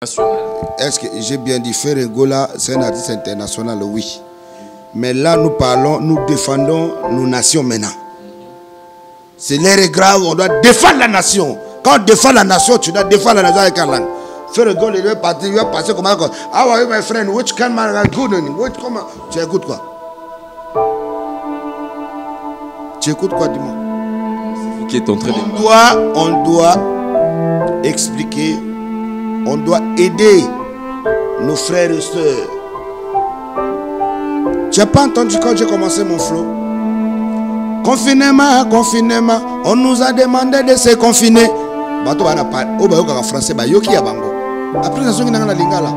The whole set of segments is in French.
Est-ce que j'ai bien dit Ferregola, c'est un artiste international? Oui. Mais là, nous parlons, nous défendons nos nations maintenant. C'est l'air grave, on doit défendre la nation. Quand on défend la nation, tu dois défendre la nation avec un langue. Ferregola, il va passer comme un. How are you, my friend? Which can man good on you? Tu écoutes quoi? Tu écoutes quoi, dis-moi? On doit expliquer, on doit aider nos frères et sœurs. Tu n'as pas entendu quand j'ai commencé mon flow? Confinement, confinement, on nous a demandé de se confiner. Bato bana pa, o ba yoka français ba yoki ya bango. Après ça songi na lingala.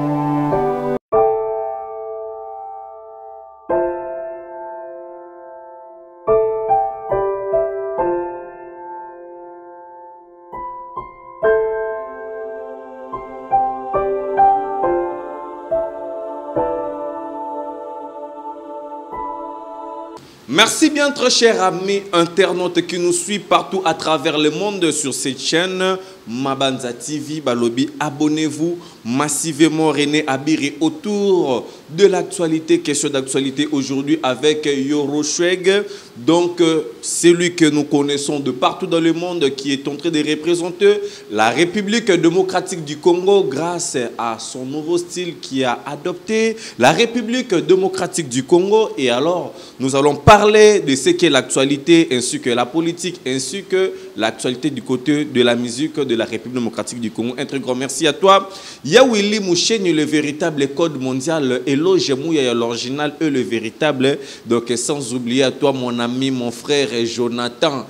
Merci bien très chers amis internautes qui nous suivent partout à travers le monde sur cette chaîne Mabanza TV Balobi. Abonnez-vous massivement. René Abiri autour de l'actualité, question d'actualité aujourd'hui avec Yoro Choueg. Donc celui que nous connaissons de partout dans le monde qui est en train de représenter la République démocratique du Congo grâce à son nouveau style qui a adopté la République démocratique du Congo. Et alors nous allons parler de ce qu'est l'actualité ainsi que la politique ainsi que l'actualité du côté de la musique de la République démocratique du Congo. Un très grand merci à toi. Yawili Moucheni, le véritable code mondial. Eloge Mouya, l'original et le véritable. Donc sans oublier à toi mon ami, mon frère Jonathan.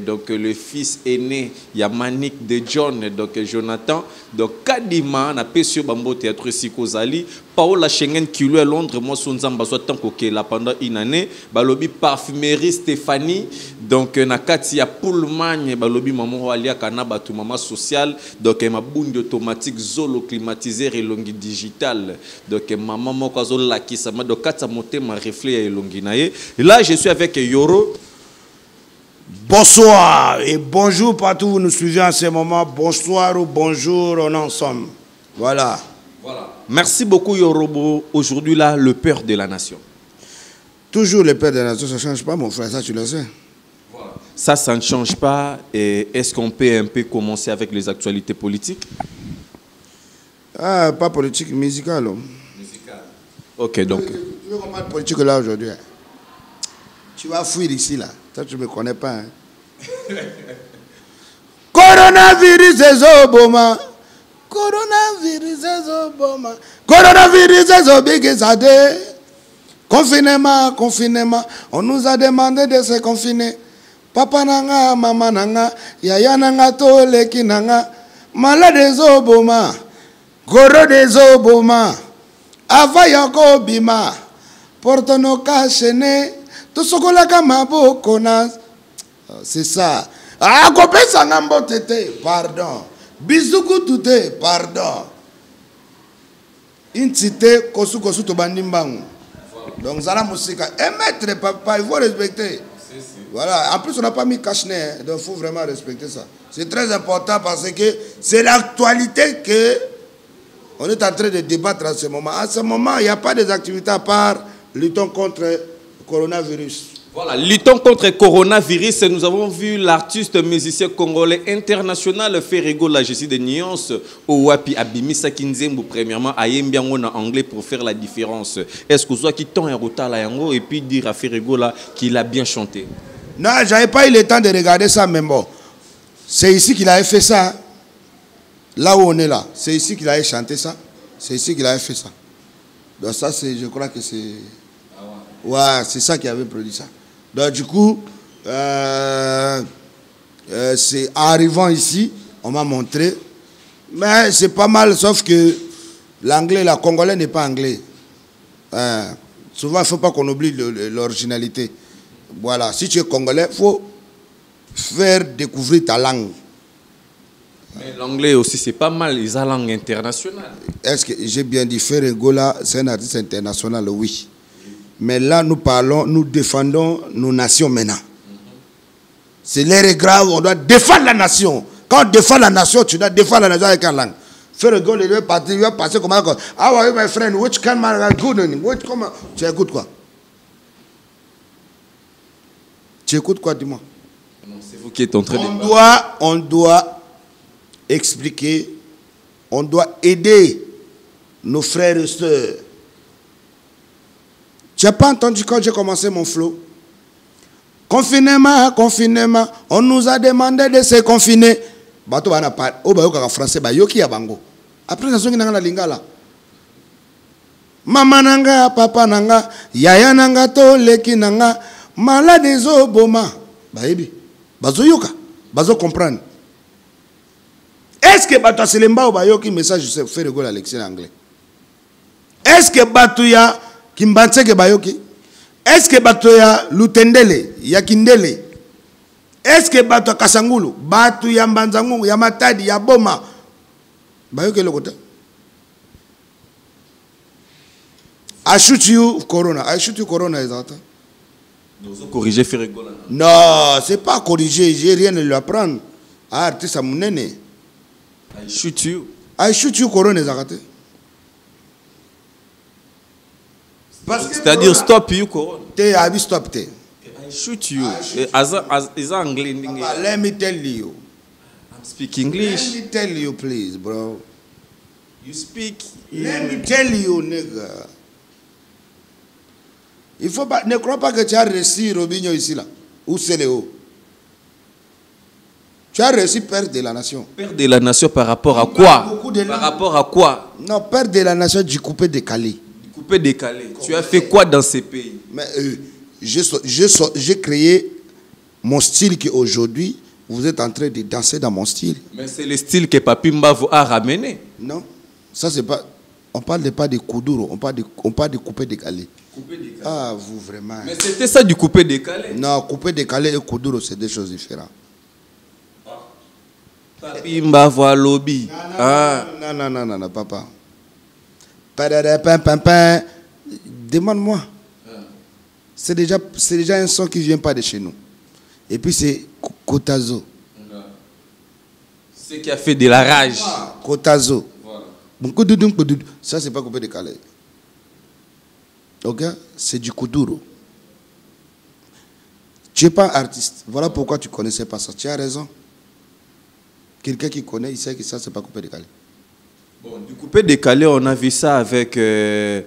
Donc le fils aîné, Yamanik de John. Donc Jonathan. Donc Kadima, na Pesio Bambo Théâtre Sikozali. Paola Schengen qui lui à Londres, moi Sonzamba soit tant que là pendant une année. Balobi parfumerie Stéphanie. Donc Nakati ya Pullman, Balobi maman Alia Kanaba tout maman social. Donc ma boune automatique zolo climatiseur et longi digital. Donc maman Mokazo Laki Sama. Donc Katsa monter ma reflet et longi nae. Et là je suis avec Yoro. Bonsoir et bonjour partout où vous nous suivez en ce moment. Bonsoir ou bonjour, on est ensemble. Voilà. Voilà. Merci beaucoup Yorobo. Aujourd'hui là, le père de la nation. Toujours le père de la nation, ça ne change pas mon frère, ça tu le sais. Voilà. Ça ne change pas. Est-ce qu'on peut un peu commencer avec les actualités politiques? Ah, pas politique, musicale. Musical. Ok, donc. Tu veux qu'on parle politique là aujourd'hui? Tu vas fuir ici là. Toi tu ne me connais pas. Hein? Coronavirus est Obama. Coronavirus est Obama. Coronavirus est Obama. Confinement, confinement. On nous a demandé de se confiner. Papa nanga, maman nanga, yaya nanga, toleki nanga. Malade des Obama. Goro des Obama. Avayako bima. Porte nos cachene. Tout ce qu'on a comme un c'est ça. Ah, copé sangambo tete, pardon. Bisoukou touté, pardon. Une cité, kosu kosu to bandimbangu. Donc, ça la musique. Émettre, papa, il faut respecter. Voilà. En plus, on n'a pas mis cache-nez. Donc, il faut vraiment respecter ça. C'est très important parce que c'est l'actualité que on est en train de débattre à ce moment. À ce moment, il n'y a pas des activités à part luttons contre le coronavirus. Voilà, luttons contre le coronavirus. Nous avons vu l'artiste musicien congolais international Ferregola, je suis de nuances au Wapi Abimisa Kinzembo premièrement à Yembiango en anglais pour faire la différence. Est-ce que vous qui tend un retard là et puis dire à Ferregola qu'il a bien chanté? Non, j'avais pas eu le temps de regarder ça, mais bon, c'est ici qu'il avait fait ça. Là où on est là, c'est ici qu'il avait chanté ça. C'est ici qu'il avait fait ça. Donc ça, je crois que c'est... Ouais, c'est ça qui avait produit ça. Donc du coup, c'est arrivant ici, on m'a montré. Mais c'est pas mal, sauf que l'anglais, la congolais n'est pas anglais. Souvent, il ne faut pas qu'on oublie l'originalité. Voilà, si tu es congolais, il faut faire découvrir ta langue. Mais l'anglais aussi, c'est pas mal, ils ont la langue internationale. Est-ce que j'ai bien dit, Ferregola, c'est un artiste international? Oui. Mais là, nous parlons, nous défendons nos nations maintenant. C'est l'air grave, on doit défendre la nation. Quand on défend la nation, tu dois défendre la nation avec une langue. Ferregola, il va passer comme ça. How are you, my friend? Which can man good? Tu écoutes quoi? Tu écoutes quoi, dis-moi? C'est vous qui êtes en train On doit expliquer, on doit aider nos frères et sœurs. Tu n'as pas entendu quand j'ai commencé mon flow? Confinement, confinement, on nous a demandé de se confiner. Bato bana pas, o ba yoka français ba yoki ya bango. Après na songi nanga na lingala. Mama nanga, papa nanga, yaya nanga to leki nanga, malade zo boma. Ba yebi. Bazo yoka, bazo comprendre. Est-ce que bato selemba o ba yoki message je sais faire rigolo à l'excellent anglais. Est-ce que bato ya kimbanse ke ba yoki? Est-ce que bato ya Lutendele, ya Kindele? Est-ce que bato ya Kasangulu, bato ya Mbanzangu, ya Matadi, ya Boma? Bayo ke lokota? I shoot you Corona. I shoot you Corona, exact. Vous corrigez Ferregola. Non, c'est pas corriger, j'ai rien à lui apprendre. Ah, artiste à mon nene. I shoot you. I shoot you Corona, exact. C'est-à-dire stop you Corona. Te abi stop te. I shoot you. Is anglais? Let me tell you. I'm speaking English. Let me tell you, please, bro. You speak. Let me tell you, nigga. Il faut pas, ne crois pas que tu as réussi Robinho ici là. Ou Séléo. Tu as réussi perdre de la nation. Perdre de la nation par rapport à quoi? Par rapport à quoi? Non, perdre de la nation du coupé décalé. Coupé décalé. Tu as fait quoi dans ces pays? Mais j'ai créé mon style qu'aujourd'hui, vous êtes en train de danser dans mon style. Mais c'est le style que Papi Mbavo a ramené. Non, ça c'est pas... On parle pas de Kuduro, on parle de coupé décalé. Coupé décalé. Ah, vous vraiment... Mais c'était ça du coupé décalé? Non, coupé décalé et Kuduro, c'est deux choses différentes. Papi Mbavo à lobby. Non, papa. Demande-moi. C'est déjà un son qui ne vient pas de chez nous. Et puis c'est Kotazo. Ce qui a fait de la rage. Kotazo. Ça, c'est pas coupé décalé. Ok? C'est du Kuduro. Tu n'es pas artiste. Voilà pourquoi tu ne connaissais pas ça. Tu as raison. Quelqu'un qui connaît, il sait que ça, c'est pas coupé décalé. Bon, du coupé décalé, on a vu ça avec de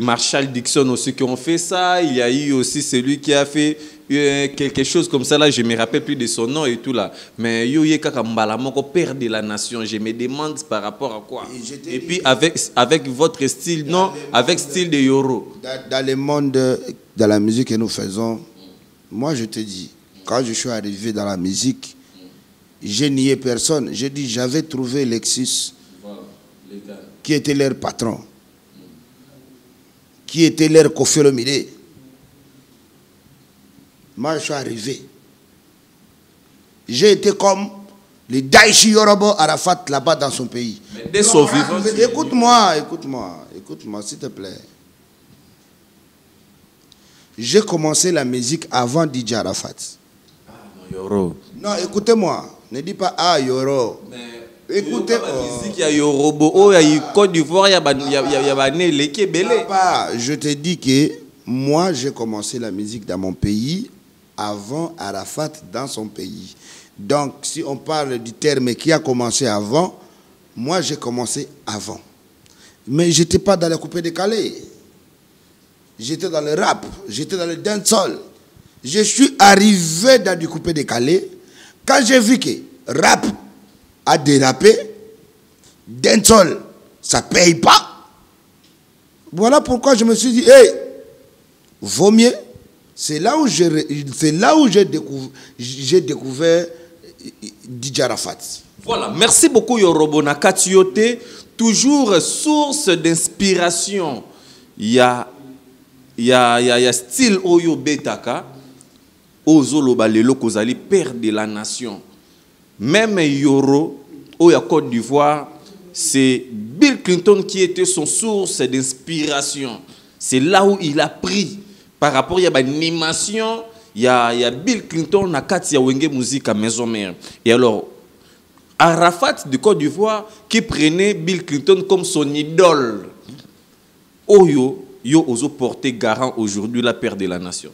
Marshall Dixon aussi qui ont fait ça. Il y a eu aussi celui qui a fait quelque chose comme ça. Là, je ne me rappelle plus de son nom et tout là. Mais Yoye Kakambala, mon père de la nation, je me demande par rapport à quoi. Et puis avec votre style, non, avec style de Yoro. Dans le monde, dans la musique que nous faisons, moi je te dis, quand je suis arrivé dans la musique, j'ai nié personne. J'ai dit, j'avais trouvé Lexus, qui était leur patron, qui était leur Koffi Olomide. Moi, je suis arrivé. J'ai été comme le Daichi Yorobo Arafat là-bas dans son pays. Mais dès son vivant. Écoute-moi, s'il te plaît. J'ai commencé la musique avant DJ Arafat. Ah, non, Yoro. Non, écoutez-moi. Ne dis pas ah Yoro. Écoutez, la musique, il y a Yorobo, il y a Côte d'Ivoire, il y a les Kébélé. Je te dis que moi, j'ai commencé la musique dans mon pays avant Arafat dans son pays. Donc, si on parle du terme qui a commencé avant, moi, j'ai commencé avant. Mais je n'étais pas dans la coupé décalé. J'étais dans le rap, j'étais dans le dancehall. Je suis arrivé dans du coupé décalé. Quand j'ai vu que rap a dérapé, dancehall, ça ne paye pas. Voilà pourquoi je me suis dit, hey, vaut mieux. C'est là où j'ai découvert DJ Arafat. Voilà, merci beaucoup Yorobo Nakatiote. Toujours source d'inspiration. Il y a style Oyo Betaka. Ozolo balelo kozali père de la nation. Même Yoro, au Côte d'Ivoire, c'est Bill Clinton qui était son source d'inspiration. C'est là où il a pris. Par rapport à l'animation, il y a Bill Clinton, Nakati, Wenge Musique à Maison Mère. Et alors, Arafat de Côte d'Ivoire qui prenait Bill Clinton comme son idole. Oyo, yo oso porté garant aujourd'hui la père de la nation.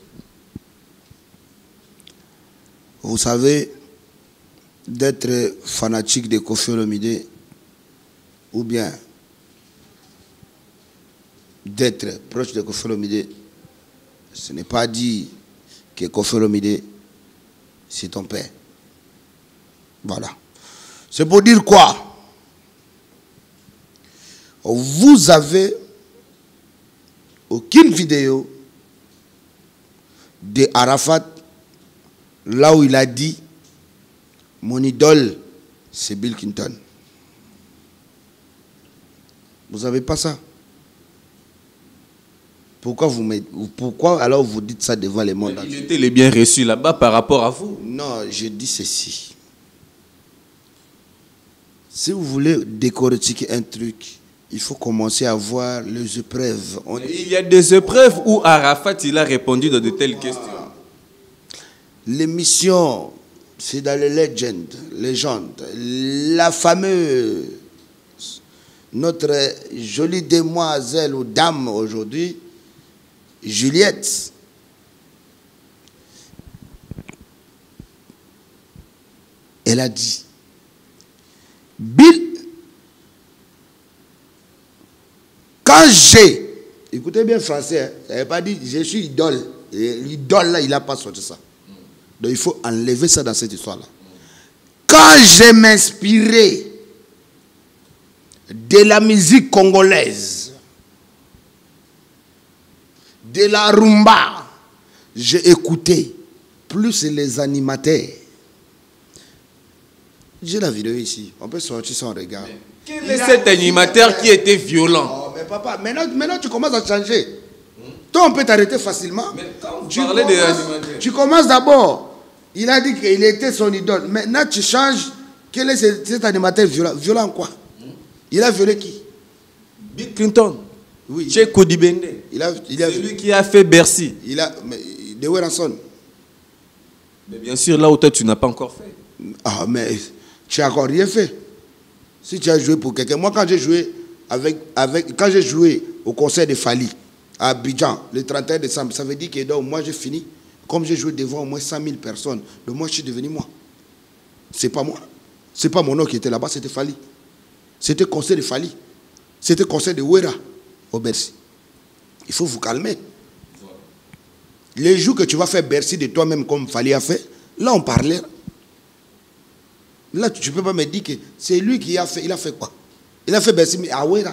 Vous savez, d'être fanatique de Koffi Olomide ou bien d'être proche de Koffi Olomide, ce n'est pas dit que Koffi Olomide, c'est ton père. Voilà. C'est pour dire quoi? Vous avez aucune vidéo de Arafat là où il a dit mon idole c'est Bill Clinton. Vous n'avez pas ça? Pourquoi alors vous dites ça devant le monde entier? Il était les bien reçus là-bas par rapport à vous. Non, je dis ceci. Si vous voulez décortiquer un truc, il faut commencer à voir les épreuves. Il y a des épreuves où Arafat il a répondu dans de telles questions. L'émission, c'est dans les légendes. La fameuse, notre jolie demoiselle ou dame aujourd'hui, Juliette, elle a dit, Bill, quand écoutez bien français, hein, elle n'a pas dit je suis idole. L'idole là, il n'a pas sorti ça. Donc il faut enlever ça dans cette histoire là. Quand j'ai m'inspiré de la musique congolaise, de la rumba, j'ai écouté plus les animateurs. J'ai la vidéo ici. On peut sortir son regard. Quel est cet animateur qui était violent? Oh, mais papa, maintenant tu commences à changer. Toi, on peut t'arrêter facilement. Mais quand vous parlez des animateurs, tu commences d'abord. Il a dit qu'il était son idole. Maintenant, tu changes. Quel est cet animateur violent? Violent quoi? Il a violé qui? Bill Clinton. Oui. Chez Kodibende. C'est lui qui a fait Bercy. De Weranson. Mais bien sûr, là où toi, tu n'as pas encore fait. Ah, mais tu n'as encore rien fait. Si tu as joué pour quelqu'un. Moi, quand j'ai joué quand j'ai joué au concert de Fali à Abidjan, le 31 décembre, ça veut dire que donc, moi, j'ai fini. Comme j'ai joué devant au moins 100 000 personnes, donc moi, je suis devenu moi. C'est pas moi. C'est pas mon nom qui était là-bas, c'était Fali. C'était concert de Fali. C'était concert de Wera au Bercy. Il faut vous calmer. Les jours que tu vas faire Bercy de toi-même comme Fali a fait, là, on parlait. Là, tu ne peux pas me dire que c'est lui qui a fait. Il a fait quoi? Il a fait Bercy, mais à Wera.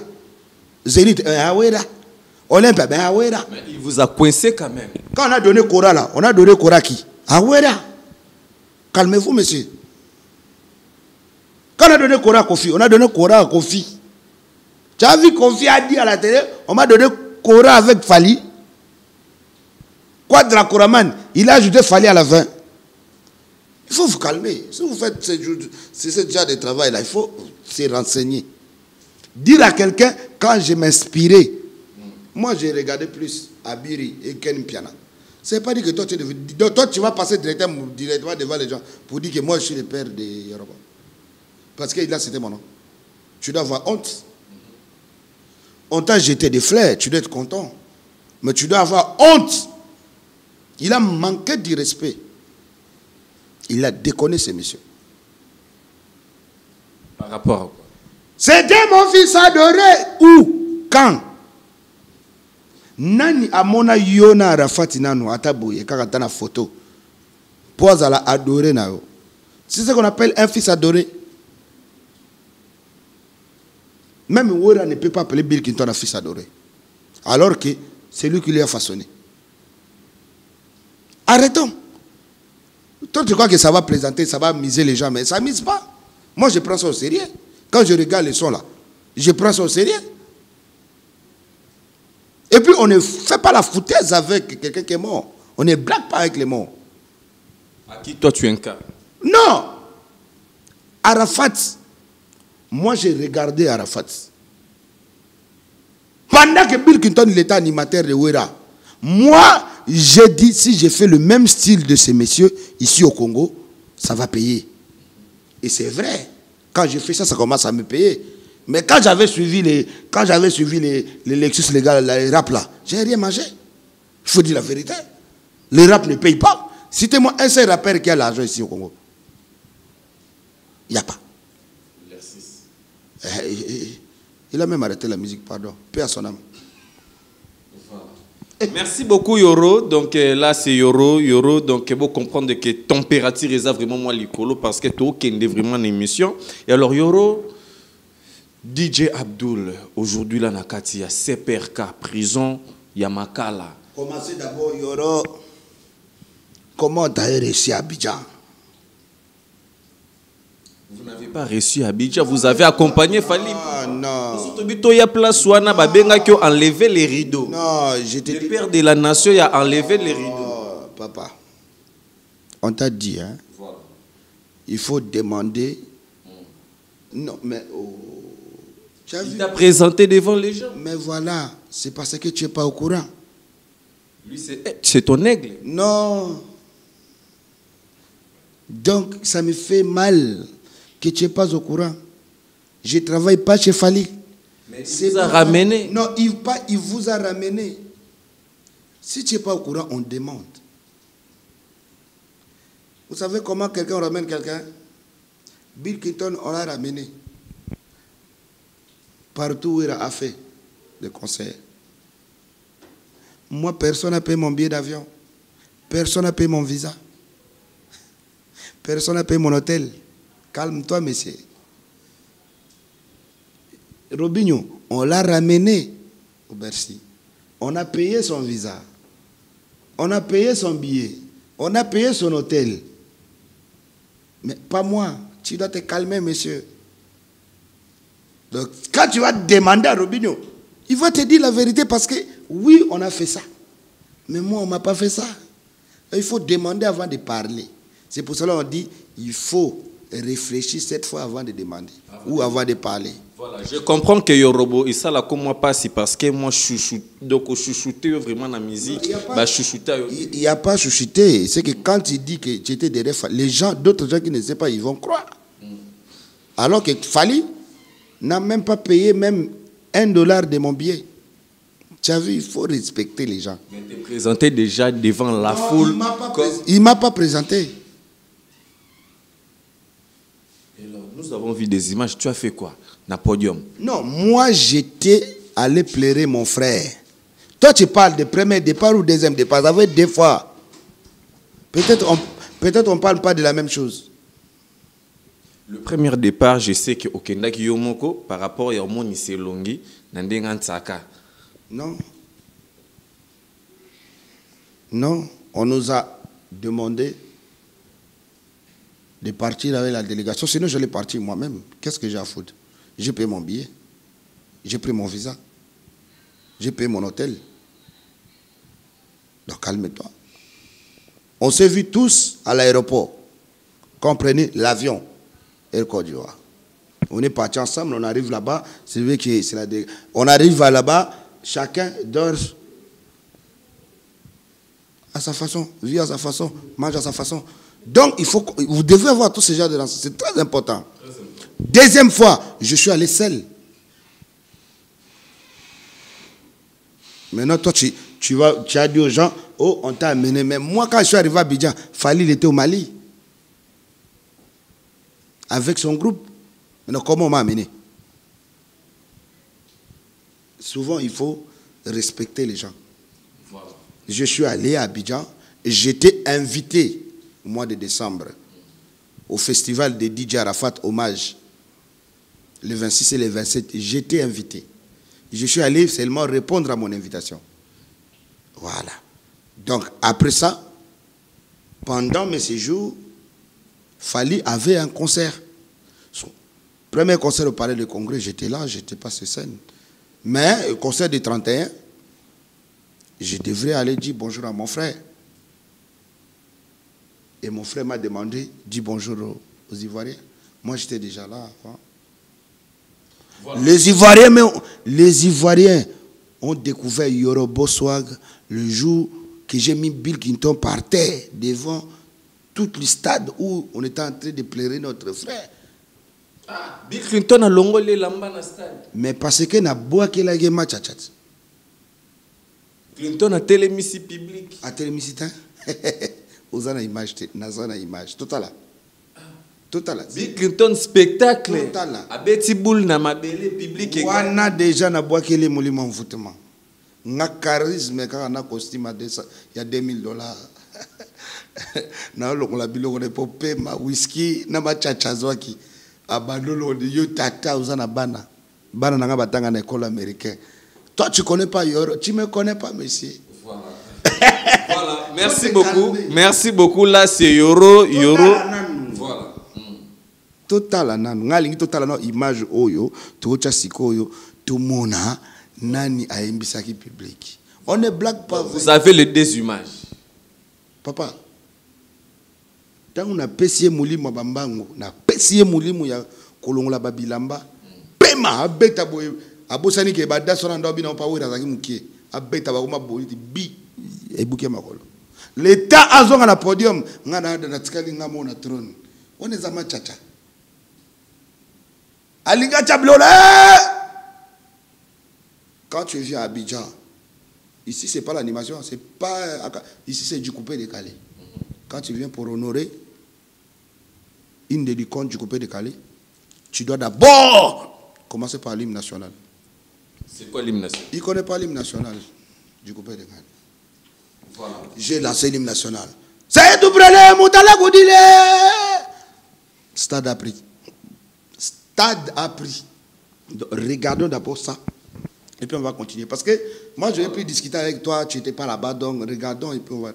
Zénith, à Wera. Olympe, ben à Wera. Mais il vous a coincé quand même. Quand on a donné Cora là, on a donné Cora qui? À Wera. Calmez-vous, monsieur. Quand on a donné Cora à Kofi, on a donné Cora à Kofi. Tu as vu Kofi a dit à la télé, on m'a donné Cora avec Fali. Quadra Koraman, il a ajouté Fali à la fin. Il faut vous calmer. Si vous faites ce genre de travail là, il faut se renseigner. Dire à quelqu'un, quand je m'inspirais, moi j'ai regardé plus Abiri et Ken Piana. C'est pas dire que toi tu es devenu. Toi tu vas passer directement devant les gens pour dire que moi je suis le père de Yoruba. Parce que là c'était mon nom. Tu dois avoir honte. On t'a jeté des fleurs, tu dois être content. Mais tu dois avoir honte. Il a manqué du respect. Il a déconné ces messieurs. Par rapport à quoi? C'était mon fils adoré. Où? Quand? Nani amona yona Arafat nano ataboye kaka na photo. Pose à la adoré na yo. C'est ce qu'on appelle un fils adoré. Même Wera ne peut pas appeler Bill Clinton un fils adoré. Alors que c'est lui qui lui a façonné. Arrêtons. Toi, tu crois que ça va plaisanter, ça va amuser les gens, mais ça n'amuse pas. Moi, je prends ça au sérieux. Quand je regarde les sons là, je prends ça au sérieux. Et puis, on ne fait pas la foutaise avec quelqu'un qui est mort. On ne blague pas avec les morts. À qui toi tu incarnes? Non. Arafat. Moi, j'ai regardé Arafat. Pendant que Bill Clinton, il était animateur de Wera, moi, j'ai dit, si j'ai fait le même style de ces messieurs, ici au Congo, ça va payer. Et c'est vrai. Quand je fais ça, ça commence à me payer. Mais quand j'avais suivi les Lexus légales, les rap là, j'ai rien mangé. Il faut dire la vérité. Les rap ne payent pas. Citez-moi un seul rappeur qui a l'argent ici au Congo. Il n'y a pas. Il a même arrêté la musique, pardon. Paix à son âme. Merci beaucoup Yoro. Donc là c'est Yoro. Donc vous comprendre que température est vraiment moi l'écolo parce que tu as vraiment une émission. Et alors Yoro, DJ Abdul, aujourd'hui là nakati ya CPRK prison ya Makala. Commencez d'abord Yoro. Comment tu as réussi à Abidjan? Vous n'avez pas réussi à Abidjan, vous avez accompagné Fali. Ah non. Il y a place où on a enlevé les rideaux. Non, j'étais le père de la nation il a enlevé les rideaux. Oh, papa, on t'a dit, hein? Voilà. Il faut demander. Non, mais tu as vu? Il t'a présenté devant les gens. Mais voilà, c'est parce que tu n'es pas au courant. Lui, c'est ton aigle. Non. Donc, ça me fait mal que tu n'es pas au courant. Je ne travaille pas chez Fali. Mais il vous a ramené. Non, il vous a ramené. Si tu n'es pas au courant, on demande. Vous savez comment quelqu'un ramène quelqu'un? Bill Clinton, on l'a ramené. Partout où il a fait le conseil. Moi, personne n'a payé mon billet d'avion. Personne n'a payé mon visa. Personne n'a payé mon hôtel. Calme-toi, monsieur. Robinho, on l'a ramené au Bercy. On a payé son visa. On a payé son billet. On a payé son hôtel. Mais pas moi. Tu dois te calmer, monsieur. Donc, quand tu vas demander à Robinho, il va te dire la vérité parce que, oui, on a fait ça. Mais moi, on ne m'a pas fait ça. Il faut demander avant de parler. C'est pour cela qu'on dit, il faut réfléchir cette fois avant de demander ou avant de parler. Voilà, je comprends que Yorobo, et ça là comme moi pas, c'est parce que moi donc chouchouter vraiment la musique, il n'y a pas chouchouter. C'est que quand tu dis que tu étais derrière, les gens, d'autres gens qui ne savent pas, ils vont croire. Alors que Fali n'a même pas payé même $1 de mon billet. Tu as vu, il faut respecter les gens. Mais tu es présenté déjà devant la foule. Il ne m'a pas présenté. Et là, nous avons vu des images. Tu as fait quoi? Na podium? Non, moi j'étais allé plairer mon frère. Toi tu parles de premier départ ou deuxième départ. Ça va être deux fois. Peut-être on ne parle pas de la même chose. Le premier départ, je sais que Okendaki Yomoko, par rapport à mon Iselongi, Nandengan Tsaka. Non. Non, on nous a demandé de partir avec la délégation. Sinon, je l'ai parti moi-même. Qu'est-ce que j'ai à foutre? J'ai payé mon billet. J'ai pris mon visa. J'ai payé mon hôtel. Donc, calme-toi. On s'est vus tous à l'aéroport. Comprenez, l'avion et le Côte d'Ivoire. On est partis ensemble, on arrive là-bas. On arrive là-bas, chacun dort à sa façon, vit à sa façon, mange à sa façon. Donc, vous devez avoir tous ces genres de renseignements. C'est très important. Deuxième fois, je suis allé seul. Maintenant, toi, tu as dit aux gens, oh, on t'a amené. Mais moi, quand je suis arrivé à Abidjan, Fali, il était au Mali. Avec son groupe. Maintenant, comment on m'a amené? Souvent, il faut respecter les gens. Voilà. Je suis allé à Abidjan et j'étais invité au mois de décembre au festival de DJ Arafat Hommage. Le 26 et le 27, j'étais invité. Je suis allé seulement répondre à mon invitation. Voilà. Donc, après ça, pendant mes séjours, Fali avait un concert. Son premier concert au Palais du Congrès, j'étais là, j'étais pas sur scène. Mais le concert du 31, je devrais aller dire bonjour à mon frère. Et mon frère m'a demandé, dis bonjour aux Ivoiriens. Moi, j'étais déjà là. Hein. Voilà. Les Ivoiriens ont découvert Yorobo Swag le jour que j'ai mis Bill Clinton par terre devant tout le stade où on était en train de pleurer notre frère. Bill Clinton a longolé lamba na stade. Mais parce que na boa que la game match chat. Clinton a télémisi public. A télémisi ta. Ozana image na zona image total. Total. Bill Clinton spectacle. Total. A beti boule na mabele public. Wana déjà na boa que les molimo mvutement. Na charisme quand na costume à il y a $2000. Na lo la biloko ne popé ma whisky na ba chachazwaki. Abandolo de yo tata ozana bana. Bana na batanga na école américaine. Toi tu connais pas Yoro, tu me connais pas monsieur. Voilà. Voilà, merci beaucoup. Merci beaucoup là c'est Yoro. Voilà. Total anan ngalingi total na image oyo tocha sikoyo tout mona nani aimbisaki public. On ne blague pas. Vous avez les deux images. Papa. Tangu na pesie mulimo bambango na pesie mulimo ya kolongola babilamba pema abeta boye abosani ke badaso na ndobi na pawira zaki mukie abeta bakoma boliti bi ebuke makolo l'état azonga na podium ngana na tikali ngamo na trône on est ama chacha alinga chablola. Quand tu viens à Abidjan ici c'est pas l'animation, c'est pas ici c'est du coupé décalé. Quand tu viens pour honorer une des icônes du coupé décalé, tu dois d'abord commencer par l'hymne national. C'est quoi l'hymne national? Il ne connaît pas l'hymne national du coupé décalé. Voilà. J'ai lancé l'hymne national. C'est tout brûlé, Moutala Goudile. Stade a pris. Stade a pris. Donc, regardons d'abord ça. Et puis on va continuer. Parce que moi, je vais plus discuter avec toi. Tu n'étais pas là-bas. Donc regardons et puis on va...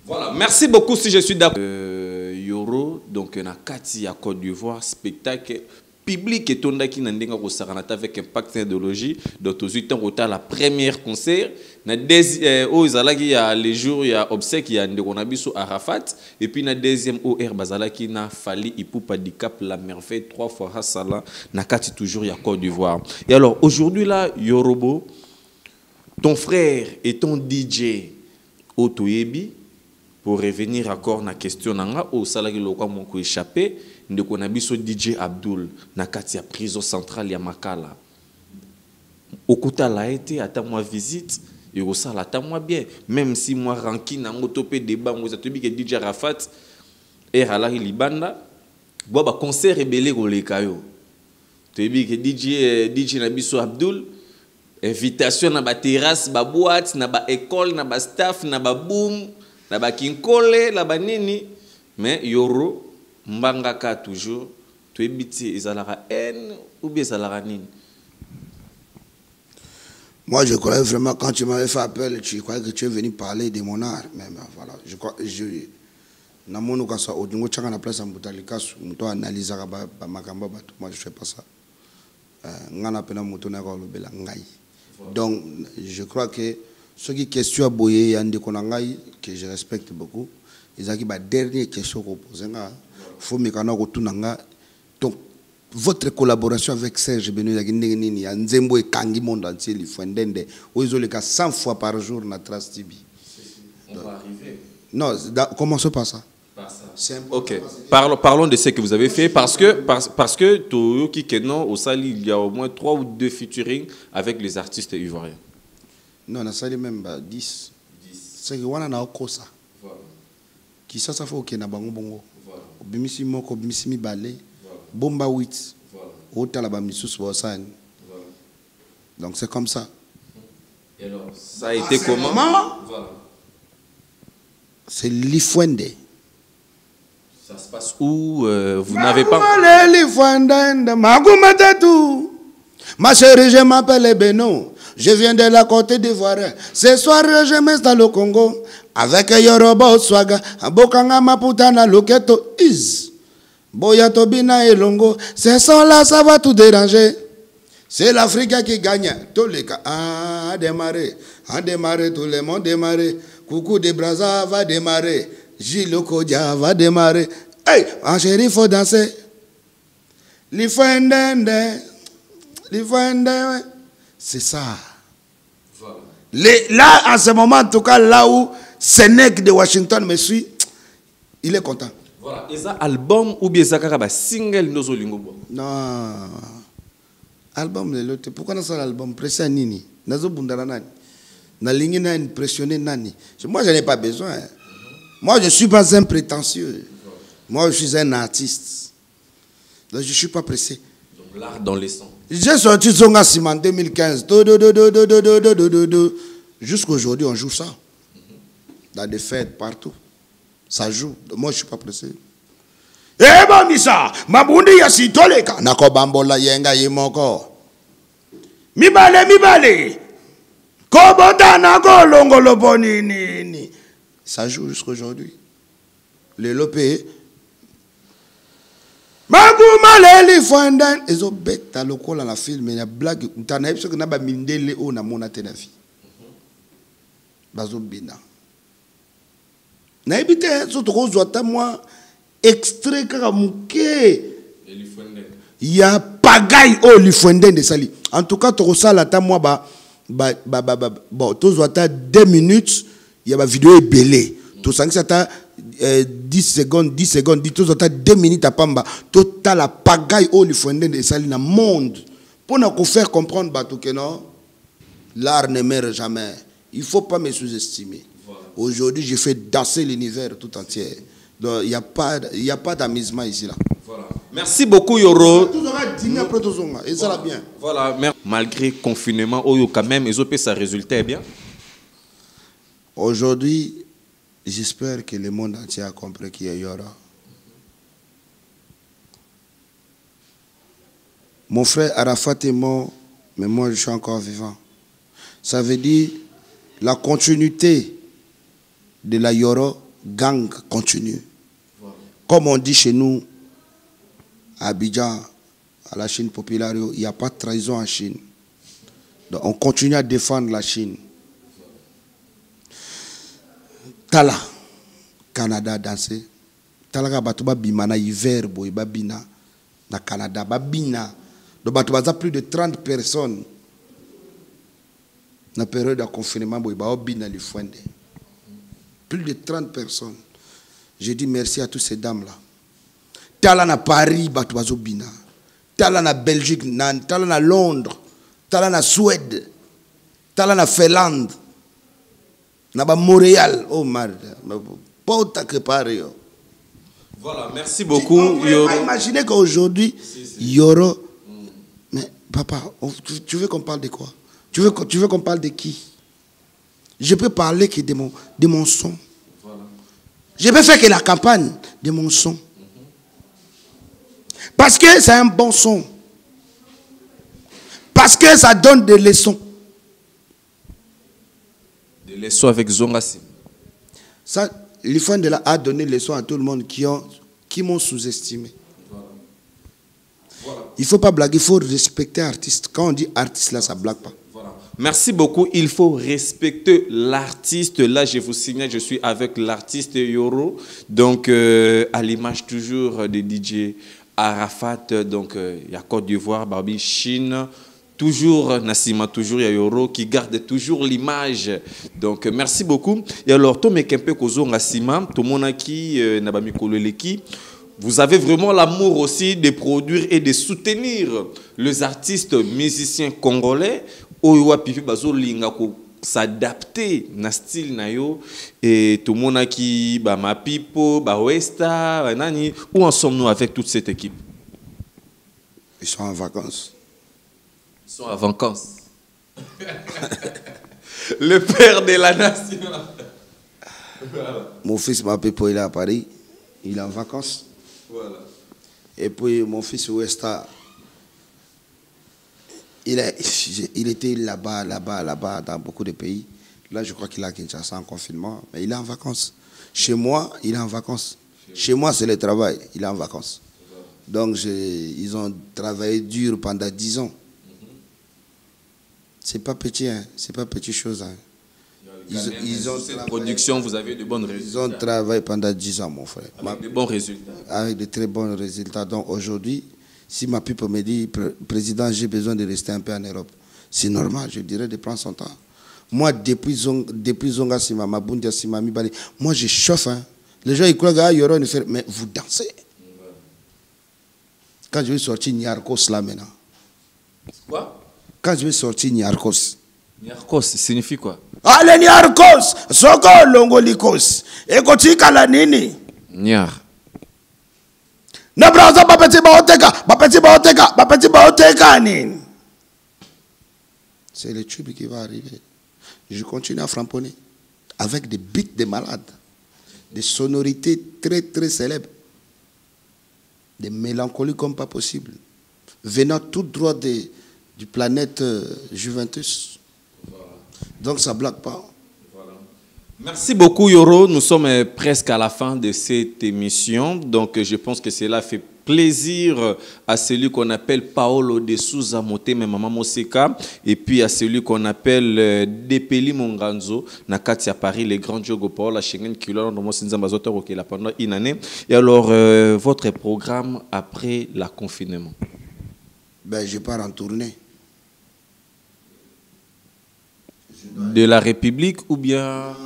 Voilà, merci beaucoup si je suis d'accord. Yoro, donc na Kati à Côte d'Ivoire, spectacle public et tondaki nandenga ko saranata avec impact idéologie. Donc aux 8 ans au la première concert na au zalaki ya les jours ya obsèque ya ndeko na biso Arafat et puis na deuxième OR bazalaki na Fali Ipupa Dicap la merveille 3 fois Hassala na Kati toujours ya Côte d'Ivoire. Et alors aujourd'hui là Yorobo, ton frère et ton DJ Otoyebi. Pour revenir encore na question nanga au salaki lokwa moko échappé ndeko na biso DJ Abdul na kati ya prison centrale ya Makala. Okuta la été ata moi visite et au sala ata moi bien même si moi ranki na ngotopé débat ngoza tobi que DJ Rafat et halaki libanda bo ba concert rebelle ko lekayo. Tobi que DJ na biso Abdul invitation na ba terrasse ba boîte na ba école na ba staff na ba boom la bakinkole la banini mais Yoro mbangaka toujours tu ebiti ezalaka haine ou bien ezalaka nini. Moi je croyais vraiment quand tu m'avais fait appel tu croyais que tu es venu parler de mon art mais voilà je crois na mono ka sa odingo changa na place ambutalika muto analyser ba makamba ba moi je fais pas ça ngana pena muto na ko lobela ngai donc je crois que ce qui question à Boye Yande Konangai, que je respecte beaucoup, ils ont dit la dernière question qu'on pose. Il faut me connaître donc votre collaboration avec Serge Benoît Yagindeni, Nzembo et Kangi monde entier, il faut entendre. Où ils ont les cas 100 fois par jour dans Trace TV. On va arriver. Non, commençons par ça. Ok, parlons de ce que vous avez fait parce que Toyoki Kenon au Sali il y a au moins 3 ou 2 featuring avec les artistes ivoiriens. Non, on a salé même 10. C'est que on a okosa. Voilà. Qui ça fait ok na bango bongo. Voilà. Bimisi moko bimisi balé. Bomba 8. Voilà. Ota la bamisus bosan. Voilà. Donc c'est comme ça. Et alors, ça a été comment? Voilà. C'est l'Ifwende. Ça se passe où vous n'avez pas... Ma chérie, je m'appelle Beno. Je viens de la Côte d'Ivoire. Ce soir, je m'installe au Congo. Avec Yoruba Oswaga. Abokanga Maputana Loketo Is. Boya Tobina et Longo. Ce son-là, ça va tout déranger. C'est l'Afrique qui gagne. Tous les cas. Ah, démarrer. À démarrer, tout le monde démarrer. Coucou de Brazza va démarrer. Gilles Kodia va démarrer. Hey, en chérie, il faut danser. C'est ça. Voilà. Là, en ce moment, en tout cas, là où Sénèque de Washington me suit, il est content. Voilà, et ça album ou bien ça kaka single nozo lingo. Non. Album le lote. Pourquoi ça l'album pressé nini? Nazo bundara nani? Na lingi na impressionné nani? Moi je n'ai pas besoin. Moi je suis pas un prétentieux. Moi je suis un artiste. Donc je suis pas pressé. Donc l'art dans les sons. J'ai sorti Zonga Sim en 2015. Jusqu'aujourd'hui on joue ça. Dans des fêtes partout. Ça joue. Moi je suis pas pressé. Eh bon misa, mabundi ya sitoleka nako bambola yenga yimoko. Mibale. Kobota nako longolo bonini. Ça joue jusqu'aujourd'hui. Les lopé. Maguma leli fondan ezo beta lokola la film ya blague ntana ebiso que na ba mindele o na mona te na vie. Bazo bina. Na ebite so to kozwa ta moi extrait kaka muke ya pagaille o lifuende de sali. En tout cas to sala ta moi bon to ta 2 minutes ya ba vidéo ebelé. To sangisa ta 10 secondes, tout ça 2 minutes à pamba. Total la pagaille au lifuende de sali na monde. Pour nous faire comprendre batou que non, l'art ne meurt jamais. Il faut pas me sous-estimer. Voilà. Aujourd'hui, je fais danser l'univers tout entier. Donc il y a pas d'amusement ici là. Voilà. Merci beaucoup Yoro. Et ça va bien. Voilà, malgré le confinement, quand même, ils ont fait ça résultat bien. Aujourd'hui, j'espère que le monde entier a compris qu'il y aura. Mon frère Arafat est mort, mais moi je suis encore vivant. Ça veut dire la continuité de la Yoro gang continue. Voilà. Comme on dit chez nous, à Abidjan, à la Chine populaire, il n'y a pas de trahison en Chine. Donc on continue à défendre la Chine. Tala, Canada dansé. Tala ka batuba bimana hiver boy babina na Canada babina. Donc batuba plus de 30 personnes. Na période de confinement boy ba bina li fuende. Plus de 30 personnes. Je dis merci à toutes ces dames là. Tala na Paris batuba bina. Tala na Belgique, tala na Londres, tala na Suède, tala na Finlande. Naba Montréal, oh merde, pas que pareil. Voilà, merci beaucoup. Imaginez qu'aujourd'hui, Yoro. Mais papa, tu veux qu'on parle de quoi? Tu veux qu'on parle de qui? Je peux parler que de mon son. Voilà. Je peux faire que la campagne de mon son. Parce que c'est un bon son. Parce que ça donne des leçons. Des leçons avec Zonga Sim. Ça, l'IFAN de la a donné des leçons à tout le monde qui m'ont sous-estimé. Voilà. Voilà. Il ne faut pas blaguer, il faut respecter l'artiste. Quand on dit artiste, là, ça ne blague pas. Voilà. Merci beaucoup. Il faut respecter l'artiste. Là, je vous signale, je suis avec l'artiste Yoro. Donc, à l'image toujours de DJ Arafat. Donc, il y a Côte d'Ivoire, Barbie, Chine. Toujours Nassima, toujours Yoro qui garde toujours l'image. Donc merci beaucoup. Et alors, Tomé Kempe Kozo Nassima, Tomonaki Nabami Kololeki, vous avez vraiment l'amour aussi de produire et de soutenir les artistes musiciens congolais. Oyoa Pipi Bazo Lingako s'adapter na style na yo et Tomonaki ba Mapipo, ba Westa, nani. Où en sommes-nous avec toute cette équipe? Ils sont en vacances. Ils sont en vacances. Le père de la nation. Voilà. Mon fils Mapipo, il est à Paris. Il est en vacances. Voilà. Et puis mon fils Westa, il était là-bas, dans beaucoup de pays. Là, je crois qu'il a Kinshasa en confinement. Mais il est en vacances. Chez moi, il est en vacances. Chez moi, c'est le travail. Il est en vacances. Donc, ils ont travaillé dur pendant 10 ans. C'est pas petit, hein. C'est pas petite chose. Hein. Ils ont cette production, vous avez de bons résultats. Ils ont travaillé pendant 10 ans, mon frère. Avec de bons résultats. Avec de très bons résultats. Donc aujourd'hui, si ma pipe me dit, président, j'ai besoin de rester un peu en Europe, c'est normal, je dirais de prendre son temps. Moi, depuis Zonga Sima, Mabundia Sima, Mibali, moi je chauffe. Hein. Les gens ils croient qu'il y aura une fête, mais vous dansez. Quand je vais sortir Niarkos là maintenant. Quoi? Quand je vais sortir Niarkos. Niarkos signifie quoi? Allez Niarkos, Soko Longolikos. Ekotika la nini? Niar. Na braza bapeti baoteka nini? C'est le tube qui va arriver. Je continue à framponner avec des beats de malades, des sonorités très très célèbres, des mélancolies comme pas possible, venant tout droit du planète Juventus. Donc ça ne blague pas. Merci beaucoup Yoro, nous sommes presque à la fin de cette émission, donc je pense que cela fait plaisir à celui qu'on appelle Paolo de Souza Motema Mama Moseka et puis à celui qu'on appelle Depeli Monganzo Nakati à Paris, les grands Diogo Paul, la Schengen Kilo, pendant une année. Et alors, votre programme après le confinement? Ben, je pars en tournée. De la République ou bien?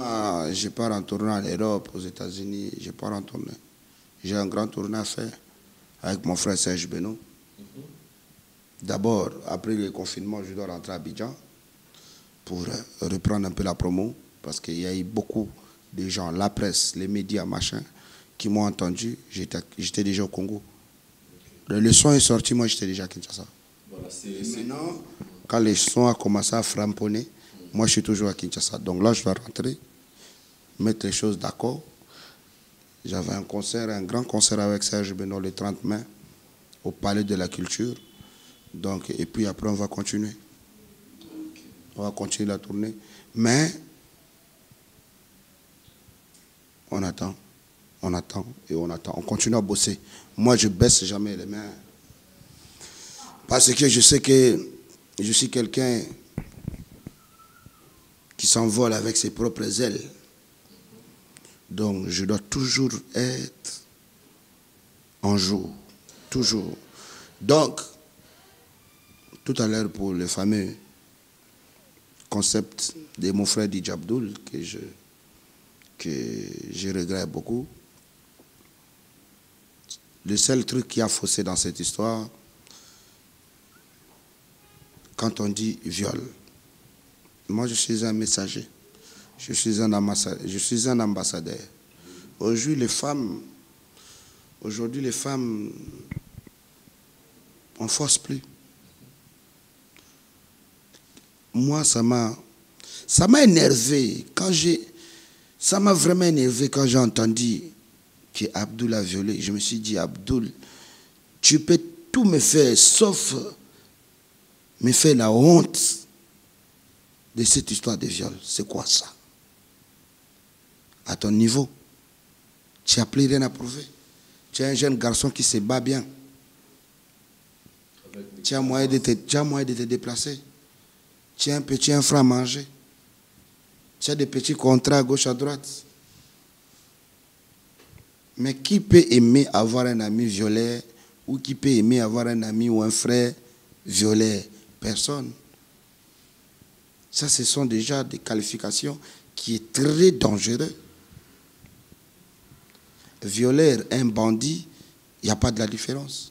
Je pars en tournée en Europe, aux États-Unis, je pars en tournée. J'ai un grand tournée à faire avec mon frère Serge Benoît. D'abord, après le confinement, je dois rentrer à Abidjan pour reprendre un peu la promo, parce qu'il y a eu beaucoup de gens, la presse, les médias, machin, qui m'ont entendu. J'étais déjà au Congo. Le son est sorti, moi j'étais déjà à Kinshasa. Voilà, maintenant, quand le son a commencé à framponner, moi je suis toujours à Kinshasa. Donc là, je dois rentrer, mettre les choses d'accord. J'avais un concert, un grand concert avec Serge Benoît le 30 mai au Palais de la Culture. Donc, et puis après, on va continuer. On va continuer la tournée. Mais on attend et on attend. On continue à bosser. Moi, je baisse jamais les mains. Parce que je sais que je suis quelqu'un qui s'envole avec ses propres ailes. Donc, je dois toujours être en jour. Toujours. Donc, tout à l'heure, pour le fameux concept de mon frère DJ Abdoul, que je regrette beaucoup, le seul truc qui a faussé dans cette histoire, quand on dit viol, moi je suis un messager. Je suis un ambassadeur. Aujourd'hui, les femmes, on ne force plus. Moi, ça m'a énervé. Ça m'a vraiment énervé quand j'ai entendu qu'Abdoul a violé. Je me suis dit, Abdoul, tu peux tout me faire, sauf me faire la honte de cette histoire de viol. C'est quoi ça? À ton niveau, tu n'as plus rien à prouver. Tu es un jeune garçon qui se bat bien. Tu as moyen de te déplacer. Tu as un petit infra à manger. Tu as des petits contrats à gauche, à droite. Mais qui peut aimer avoir un ami violé ou qui peut aimer avoir un ami ou un frère violé? Personne. Ça, ce sont déjà des qualifications qui sont très dangereuses. Violeur, un bandit, il n'y a pas de la différence.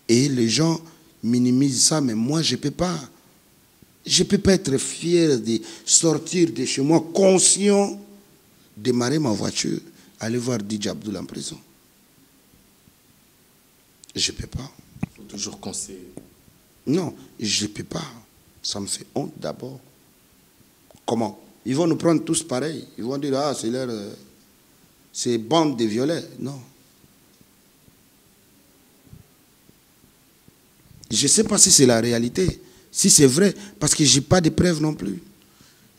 Et les gens minimisent ça, mais moi, je ne peux pas. Je ne peux pas être fier de sortir de chez moi, conscient, démarrer ma voiture, aller voir DJ Abdoul en prison. Je ne peux pas. Il faut toujours conseiller. Non, je ne peux pas. Ça me fait honte d'abord. Comment? Ils vont nous prendre tous pareils. Ils vont dire, ah, c'est leur... c'est bande de violets. Non. Je ne sais pas si c'est la réalité, si c'est vrai, parce que je n'ai pas de preuves non plus.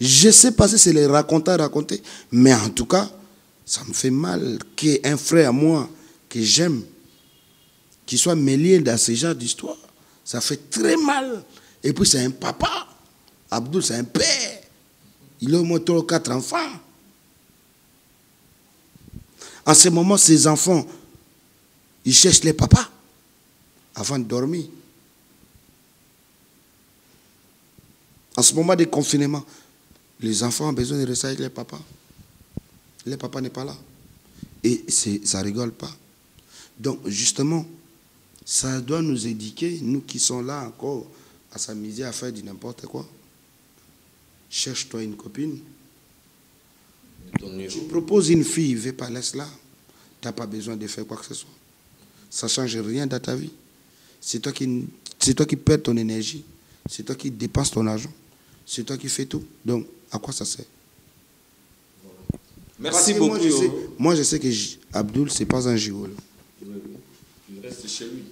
Je ne sais pas si c'est les raconter, mais en tout cas, ça me fait mal qu'un frère à moi, que j'aime, qui soit mêlé dans ce genre d'histoire. Ça fait très mal. Et puis c'est un papa. Abdoul, c'est un père. Il a au moins 3 ou 4 enfants. En ce moment, ces enfants, ils cherchent les papas avant de dormir. En ce moment de confinement, les enfants ont besoin de rester avec les papas. Le papa n'est pas là. Et ça rigole pas. Donc, justement, ça doit nous éduquer, nous qui sommes là encore, à s'amuser, à faire du n'importe quoi. Cherche-toi une copine. Tu proposes une fille, ne vais pas, laisse-la. Tu n'as pas besoin de faire quoi que ce soit. Ça ne change rien dans ta vie. C'est toi qui perds ton énergie. C'est toi qui dépenses ton argent. C'est toi qui fais tout. Donc, à quoi ça sert? Merci beaucoup. Moi, je sais que Abdoul, ce n'est pas un gigolo. Il reste chez lui.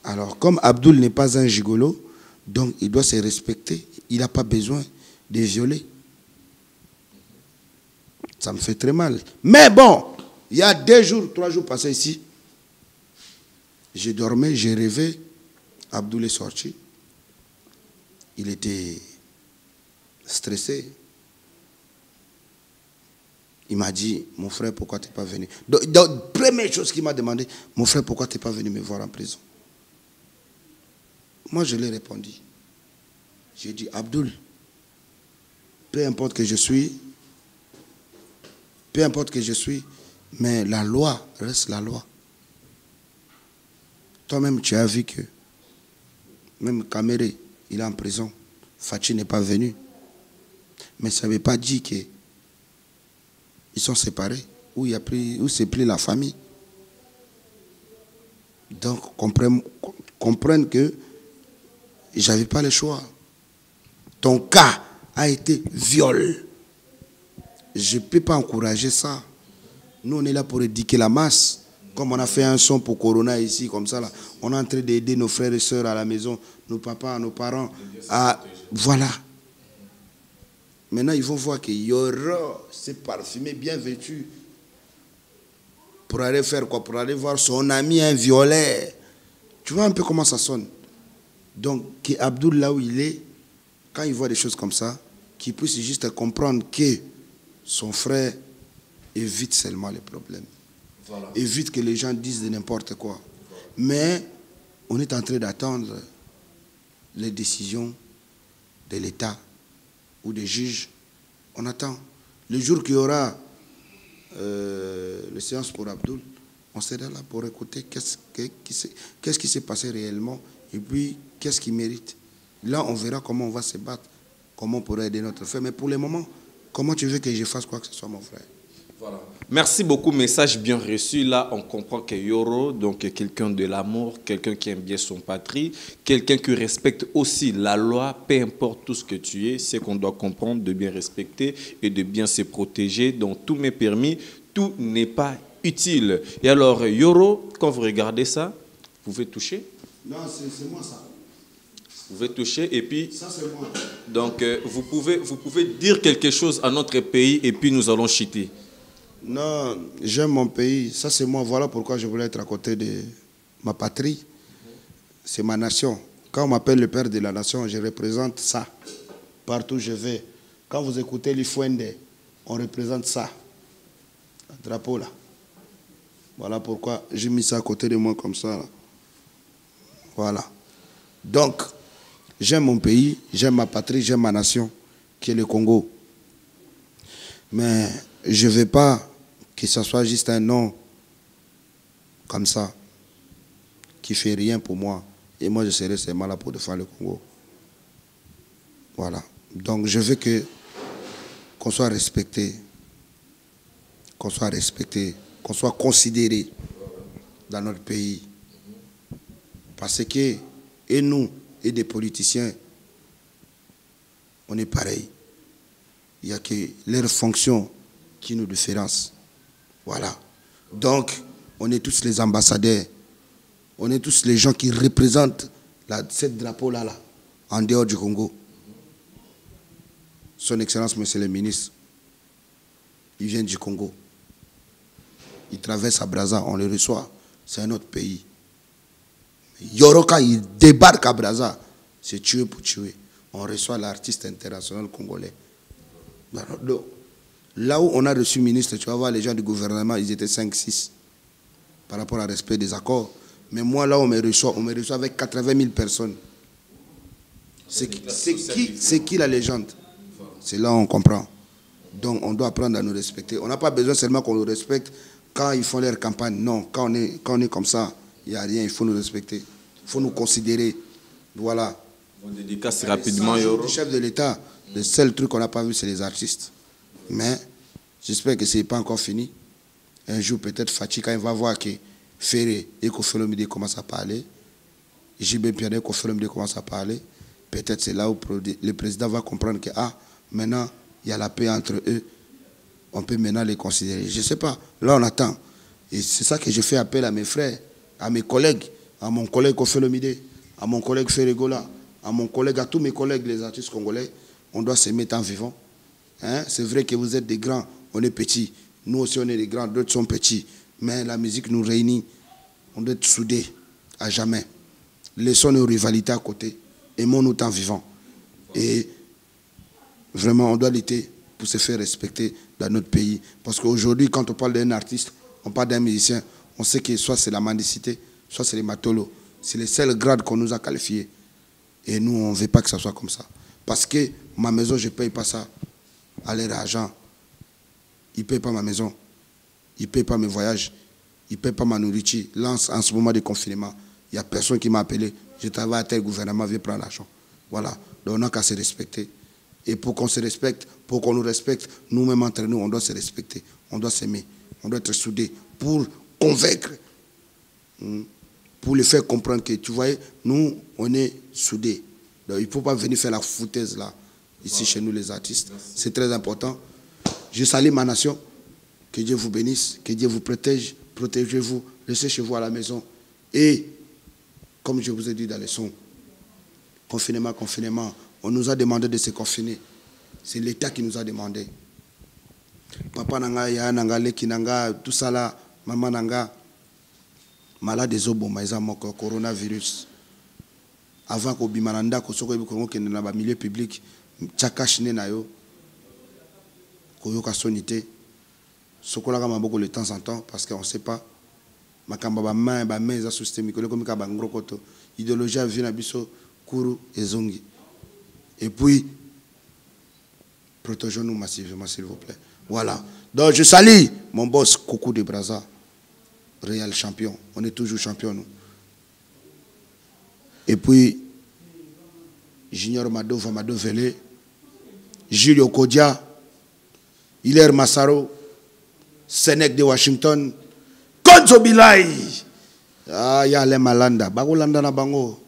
Alors, comme Abdoul n'est pas un gigolo, donc il doit se respecter. Il n'a pas besoin de violer. Ça me fait très mal. Mais bon, il y a 2 jours, 3 jours passés ici. Je dormais, j'ai rêvé. Abdoul est sorti. Il était stressé. Il m'a dit, mon frère, pourquoi tu n'es pas venu? Donc, première chose qu'il m'a demandé, mon frère, pourquoi tu n'es pas venu me voir en prison? Moi, je lui ai répondu. J'ai dit, Abdoul, peu importe que je suis, mais la loi reste la loi. Toi-même, tu as vu que même Kamere, il est en prison. Fachi n'est pas venu. Mais ça ne veut pas dire qu'ils sont séparés, où c'est pris la famille. Donc, comprennent que je n'avais pas le choix. Ton cas a été viol. Je ne peux pas encourager ça. Nous, on est là pour éduquer la masse. Comme on a fait un son pour Corona ici, comme ça, là, on est en train d'aider nos frères et sœurs à la maison, nos papas, nos parents. Voilà. Maintenant, ils vont voir que Yoro s'est parfumé, bien vêtu. Pour aller faire quoi? Pour aller voir son ami, un violet. Tu vois un peu comment ça sonne. Donc, Abdoul, là où il est, quand il voit des choses comme ça, qu'il puisse juste comprendre que son frère évite seulement les problèmes. Voilà. Évite que les gens disent de n'importe quoi. Mais on est en train d'attendre les décisions de l'État ou des juges. On attend. Le jour qu'il y aura les séances pour Abdoul, on sera là pour écouter qu'est-ce qui s'est passé réellement et puis qu'est-ce qu'il mérite. Là, on verra comment on va se battre, comment on pourrait aider notre frère. Mais pour le moment, comment tu veux que je fasse quoi que ce soit, mon frère? Voilà. Merci beaucoup, message bien reçu. Là, on comprend que Yoro, donc quelqu'un de l'amour, quelqu'un qui aime bien son patrie, quelqu'un qui respecte aussi la loi, peu importe tout ce que tu es, c'est qu'on doit comprendre de bien respecter et de bien se protéger. Donc, tout m'est permis, tout n'est pas utile. Et alors, Yoro, quand vous regardez ça, vous pouvez toucher? Non, c'est moi ça. Vous pouvez toucher et puis... Ça, c'est moi. Donc, vous pouvez dire quelque chose à notre pays et puis nous allons chiter. Non, j'aime mon pays. Ça, c'est moi. Voilà pourquoi je voulais être à côté de ma patrie. C'est ma nation. Quand on m'appelle le père de la nation, je représente ça. Partout où je vais. Quand vous écoutez l'Ifouende, on représente ça. Le drapeau, là. Voilà pourquoi j'ai mis ça à côté de moi comme ça. Là. Voilà. Donc, j'aime mon pays, j'aime ma patrie, j'aime ma nation, qui est le Congo. Mais je ne veux pas que ce soit juste un nom comme ça, qui ne fait rien pour moi. Et moi, je serai seulement là pour défendre le Congo. Voilà. Donc, je veux qu'on soit respecté, qu'on soit considéré dans notre pays. Parce que, et nous, et des politiciens, on est pareil. Il n'y a que leur fonction qui nous différencie. Voilà. Donc, on est tous les ambassadeurs. On est tous les gens qui représentent cette drapeau-là, en dehors du Congo. Son Excellence, Monsieur le Ministre, il vient du Congo. Il traverse à Brazza, on le reçoit. C'est un autre pays. Yoroka, il débarque à Brazza. C'est tuer pour tuer. On reçoit l'artiste international congolais. Là où on a reçu ministre, tu vas voir les gens du gouvernement, ils étaient 5-6 par rapport au respect des accords. Mais moi, là, on me reçoit avec 80 000 personnes. C'est qui la légende? C'est là où on comprend. Donc on doit apprendre à nous respecter. On n'a pas besoin seulement qu'on nous respecte quand ils font leur campagne. Non, quand on est comme ça, il n'y a rien, il faut nous respecter. Il faut nous considérer. Voilà. On dédicace rapidement. Le chef de l'État, le seul truc qu'on n'a pas vu, c'est les artistes. Mais j'espère que ce n'est pas encore fini. Un jour, peut-être Fatih, quand il va voir que Ferré et Koffi Olomide commencent à parler, JB Pianet et Koffi Olomide commencent à parler, peut-être c'est là où le président va comprendre que maintenant, il y a la paix entre eux. On peut maintenant les considérer. Je ne sais pas. Là, on attend. Et c'est ça que je fais appel à mes frères, à mes collègues, à mon collègue Koffi Olomide, à mon collègue Ferré Gola, à mon collègue, à tous mes collègues, les artistes congolais. On doit se mettre en vivant. Hein? C'est vrai que vous êtes des grands, on est petits. Nous aussi, on est des grands, d'autres sont petits. Mais la musique nous réunit. On doit être soudés à jamais. Laissons nos rivalités à côté. Aimons-nous en vivant. Et vraiment, on doit lutter pour se faire respecter dans notre pays. Parce qu'aujourd'hui, quand on parle d'un artiste, on parle d'un musicien, on sait que soit c'est la mendicité, soit c'est les matolos. C'est les seuls grades qu'on nous a qualifiés. Et nous, on ne veut pas que ça soit comme ça. Parce que ma maison, je ne paye pas ça à l'air d'argent. Ils ne payent pas ma maison. Ils ne payent pas mes voyages. Ils ne payent pas ma nourriture. Là, en ce moment de confinement, il n'y a personne qui m'a appelé. Je travaille à tel gouvernement, viens prendre l'argent. Voilà. Donc on n'a qu'à se respecter. Et pour qu'on se respecte, pour qu'on nous respecte, nous-mêmes entre nous, on doit se respecter. On doit s'aimer. On doit être soudés pour convaincre. Pour les faire comprendre que, tu vois, nous, on est soudés. Donc il ne faut pas venir faire la foutaise là, ici chez nous les artistes. C'est très important. Je salue ma nation. Que Dieu vous bénisse, que Dieu vous protège. Protégez-vous, restez chez vous à la maison. Et, comme je vous ai dit dans les sons, confinement, confinement, on nous a demandé de se confiner. C'est l'État qui nous a demandé. Papa nanga, ya nanga, leki nanga, tout ça là, maman nanga, malade des oboma, ils ont coronavirus. Avant qu'on bimananda, qu'on soit dans le milieu public, tchakachne na yo, koyoka sonité. Sokola beaucoup de temps en temps parce qu'on ne sait pas. Makamba main za système comme ka bangro koto idéologie a vu na biso kuru et zongi. Et puis protégeons-nous massivement s'il vous plaît. Voilà. Donc je salue mon boss Coucou de Brazza, Real champion. On est toujours champion nous. Et puis Junior Mado Vamado Vele, Julio Kodia, Hilaire Massaro, Sénèque de Washington, Konzo Bilay. Ah, ya le malanda. Bago landa na bango.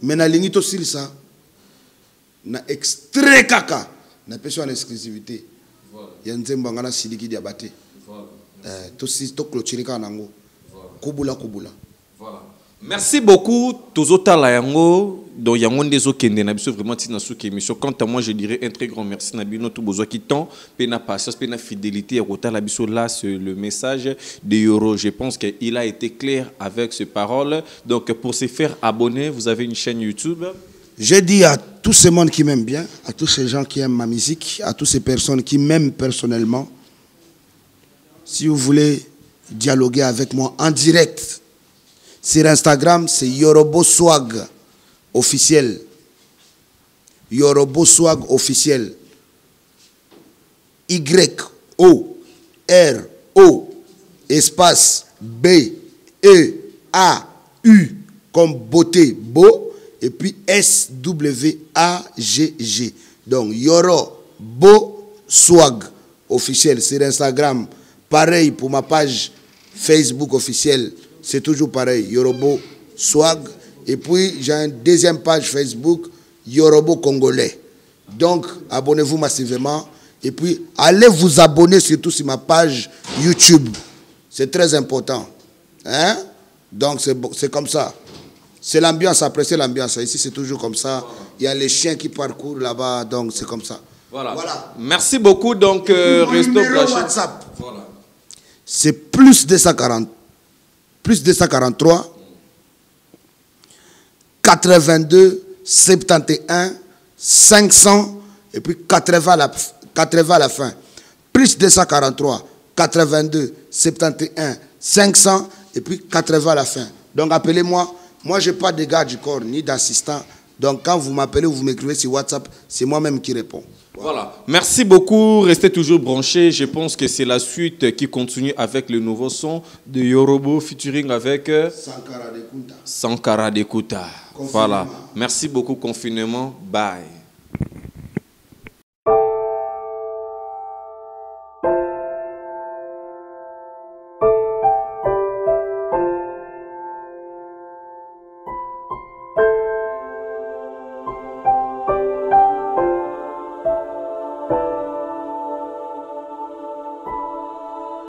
Mena lingito silsa. Na extrait kaka. Na peso en exclusivité. Ya nzembo ngana sidiki diabate. To si to clôturer nango. Kubula kubula. Voilà. Merci beaucoup. Tozota la yango. Donc, il y a des autres qui sont vraiment émission. Quant à moi, je dirais un très grand merci. Nabino tout besoin qui temps, pena patience, pena fidélité. Là, c'est le message de Yoro. Je pense qu'il a été clair avec ces paroles. Donc, pour se faire abonner, vous avez une chaîne YouTube. Je dis à tous ces monde qui m'aiment bien, à tous ces gens qui aiment ma musique, à toutes ces personnes qui m'aiment personnellement, si vous voulez dialoguer avec moi en direct sur Instagram, c'est Yorobo Swag officiel. Yorobo Swag officiel. Y-O-R-O espace B-E-A-U comme beauté, beau, et puis S-W-A-G-G. Donc Yorobo Swag officiel sur Instagram. Pareil pour ma page Facebook officielle. C'est toujours pareil. Yorobo Swag. Et puis, j'ai une deuxième page Facebook, Yorobo Congolais. Donc, abonnez-vous massivement. Et puis, allez vous abonner surtout sur ma page YouTube. C'est très important. Hein? Donc, c'est comme ça. C'est l'ambiance, appréciez l'ambiance. Ici, c'est toujours comme ça. Il y a les chiens qui parcourent là-bas, donc c'est comme ça. Voilà. Merci beaucoup. Donc, restons WhatsApp. Voilà. C'est plus 240. Plus 243. 82 71 500 et puis 80 à la fin. Plus 243 82 71 500 et puis 80 à la fin. Donc appelez-moi. Moi, je n'ai pas de garde du corps ni d'assistant. Donc quand vous m'appelez ou vous m'écrivez sur WhatsApp, c'est moi-même qui réponds. Voilà. Voilà. Merci beaucoup. Restez toujours branchés. Je pense que c'est la suite qui continue avec le nouveau son de Yorobo featuring avec Sankara Dekuta. Voilà. Merci beaucoup, confinement. Bye.